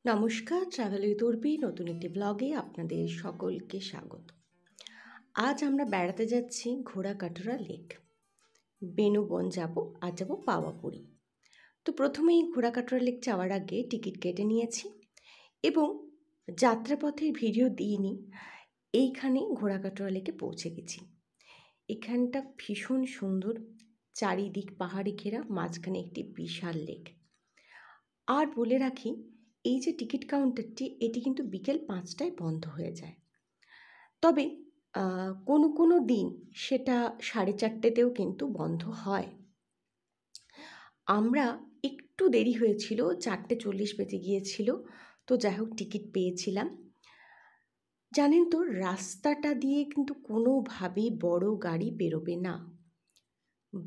নমস্কার, travel with Urvi নতুন একটি ব্লগে আপনাদের সকলকে স্বাগত। আজ আমরা বেড়াতে যাচ্ছি ঘোড়াকাটরা লেক। বেনুবন যাব, আজ যাব পাওয়াপুরি। তো প্রথমেই ঘোড়াকাটরা লেক যাওয়ার আগে টিকিট কেটে নিয়েছি এবং যাত্রাপথের ভিডিও দিইনি। এইখানে ঘোড়াকাটরা লেকে পৌঁছে গেছি। এখানটা ভীষণ সুন্দর, চারিদিক পাহাড়ে ঘেরা, মাঝখানে একটি বিশাল লেক। আর বলে রাখি, এই যে টিকিট কাউন্টারটি, এটি কিন্তু বিকেল 5টায় বন্ধ হয়ে যায়। তবে কোনো কোনো দিন সেটা 4:30তেও কিন্তু বন্ধ হয়। আমরা একটু দেরি হয়েছিল, 4:40 বেজে গিয়েছিল, তো যাই হোক টিকিট পেয়েছিলাম। জানেন তো, রাস্তাটা দিয়ে কিন্তু কোনোভাবেই বড় গাড়ি বেরোবে না।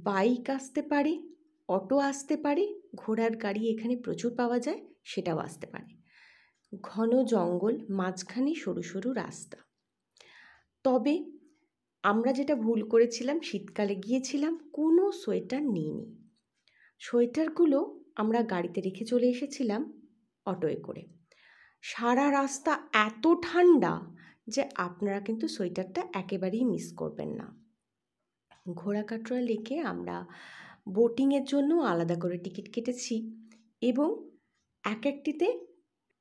বাইক আসতে পারে, অটো আসতে পারে, ঘোড়ার গাড়ি এখানে প্রচুর পাওয়া যায়, সেটাও আসতে পারে। ঘন জঙ্গল, মাঝখানে সরু সরু রাস্তা। তবে আমরা যেটা ভুল করেছিলাম, শীতকালে গিয়েছিলাম, কোনো সোয়েটার নিইনি। সোয়েটারগুলো আমরা গাড়িতে রেখে চলে এসেছিলাম অটোয় করে। সারা রাস্তা এত ঠান্ডা যে আপনারা কিন্তু সোয়েটারটা একেবারেই মিস করবেন না। ঘোড়াকাটরা লেকে আমরা বোটিংয়ের জন্য আলাদা করে টিকিট কেটেছি এবং এক একটিতে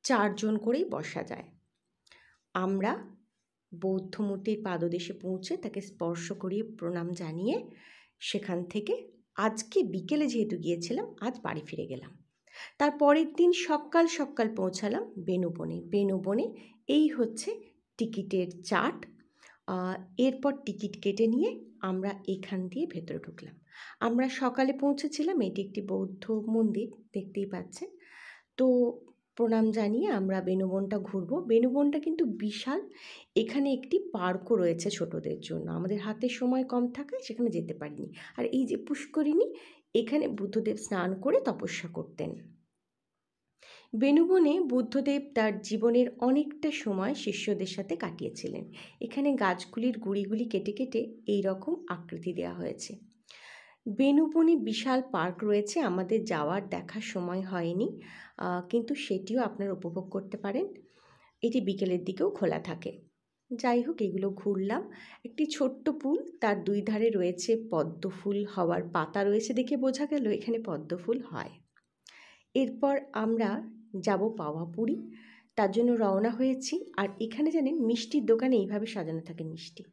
4 জন করেই বসা যায়। আমরা বৌদ্ধ মূর্তির পাদদেশে পৌঁছে তাকে স্পর্শ করিয়ে প্রণাম জানিয়ে সেখান থেকে আজকে বিকেলে যেহেতু গিয়েছিলাম, আজ বাড়ি ফিরে গেলাম। তার পরের দিন সকাল সকাল পৌঁছালাম বেনুবনে। বেনুবনে এই হচ্ছে টিকিটের চার্ট। এরপর টিকিট কেটে নিয়ে আমরা এখান দিয়ে ভেতরে ঢুকলাম। আমরা সকালে পৌঁছেছিলাম, এটি একটি বৌদ্ধ মন্দির, দেখতেই পাচ্ছেন। তো প্রণাম জানিয়ে আমরা বেনুবনটা ঘুরবো। বেনুবনটা কিন্তু বিশাল। এখানে একটি পার্কও রয়েছে ছোটদের জন্য। আমাদের হাতে সময় কম থাকায় সেখানে যেতে পারিনি। আর এই যে পুষ্করিণী, এখানে বুদ্ধদেব স্নান করে তপস্যা করতেন। বেনুবনে বুদ্ধদেব তার জীবনের অনেকটা সময় শিষ্যদের সাথে কাটিয়েছিলেন। এখানে গাছগুলির গুঁড়িগুলি কেটে কেটে এই রকম আকৃতি দেওয়া হয়েছে। বেনুবনে বিশাল পার্ক রয়েছে, আমাদের যাওয়ার দেখার সময় হয়নি, কিন্তু সেটিও আপনারা উপভোগ করতে পারেন। এটি বিকেলের দিকেও খোলা থাকে। যাই হোক, এগুলো ঘুরলাম। একটি ছোট্ট পুল, তার দুই ধারে রয়েছে পদ্ম ফুল হওয়ার পাতা রয়েছে, দেখে বোঝা গেল এখানে পদ্ম ফুল হয়। এরপর আমরা যাব পাওয়াপুরি, তার জন্য রওনা হয়েছি। আর এখানে জানেন, মিষ্টির দোকানে এইভাবে সাজানো থাকে মিষ্টি।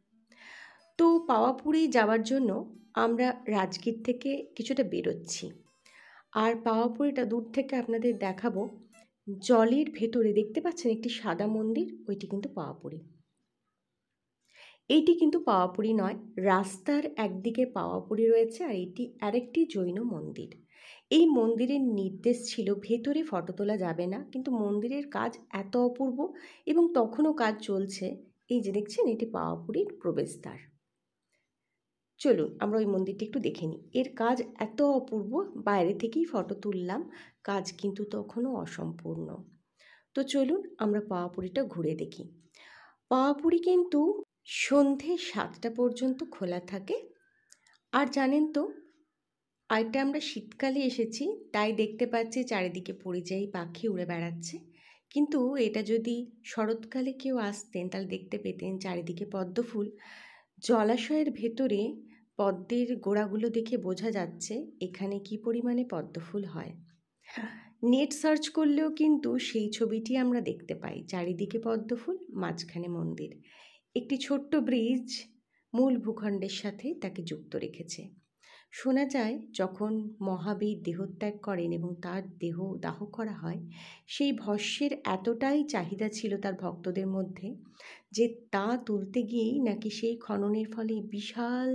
তো পাওয়াপুরি যাওয়ার জন্য আমরা রাজগীর থেকে কিছুটা বেরোচ্ছি। আর পাওয়াপুরিটা দূর থেকে আপনাদের দেখাবো। জলের ভেতরে দেখতে পাচ্ছেন একটি সাদা মন্দির, ওইটি কিন্তু পাওয়াপুরি। এইটি কিন্তু পাওয়াপুরি নয়, রাস্তার একদিকে পাওয়াপুরি রয়েছে আর এটি আরেকটি জৈন মন্দির। এই মন্দিরের নির্দেশ ছিল ভেতরে ফটো তোলা যাবে না, কিন্তু মন্দিরের কাজ এত অপূর্ব এবং তখনও কাজ চলছে। এই যে দেখছেন, এটি পাওয়াপুরির প্রবেশদ্বার। চলুন আমরা ওই মন্দিরটি একটু দেখে নিই। এর কাজ এত অপূর্ব, বাইরে থেকেই ফটো তুললাম, কাজ কিন্তু তখনও অসম্পূর্ণ। তো চলুন আমরা পাওয়াপুরিটা ঘুরে দেখি। পাওয়াপুরি কিন্তু সন্ধে 7টা পর্যন্ত খোলা থাকে। আর জানেন তো, এটা আমরা শীতকালে এসেছি, তাই দেখতে পাচ্ছি চারিদিকে পরিযায়ী পাখি উড়ে বেড়াচ্ছে। কিন্তু এটা যদি শরৎকালে কেউ আসতেন, তাহলে দেখতে পেতেন চারিদিকে পদ্ম ফুল। জলাশয়ের ভেতরে পদ্মের গোড়াগুলো দেখে বোঝা যাচ্ছে এখানে কি পরিমাণে পদ্ম ফুল হয়। নেট সার্চ করলেও কিন্তু সেই ছবিটি আমরা দেখতে পাই, চারিদিকে পদ্ম ফুল, মাঝখানে মন্দির। একটি ছোট্ট ব্রিজ মূল ভূখণ্ডের সাথে তাকে যুক্ত রেখেছে। শোনা যায় যখন মহাবীর দেহত্যাগ করেন এবং তার দেহ দাহ করা হয়, সেই ভস্যের এতটাই চাহিদা ছিল তার ভক্তদের মধ্যে যে তা তুলতে গিয়েই নাকি সেই খননের ফলে বিশাল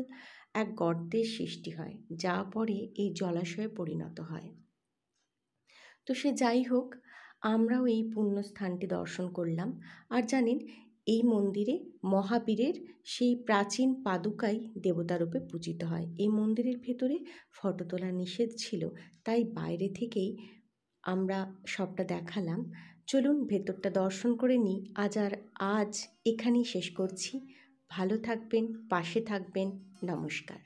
এক গর্তের সৃষ্টি হয়, যা পরে এই জলাশয়ে পরিণত হয়। তো সে যাই হোক, আমরাও এই পুণ্যস্থানটি দর্শন করলাম। আর জানেন, এই মন্দিরে মহাবীরের সেই প্রাচীন পাদুকাই দেবতারূপে পূজিত হয়। এই মন্দিরের ভেতরে ফটো তোলা নিষেধ ছিল, তাই বাইরে থেকেই আমরা সবটা দেখালাম। চলুন ভেতরটা দর্শন করে নিই। আজ এখানেই শেষ করছি। ভালো থাকবেন, পাশে থাকবেন। নমস্কার।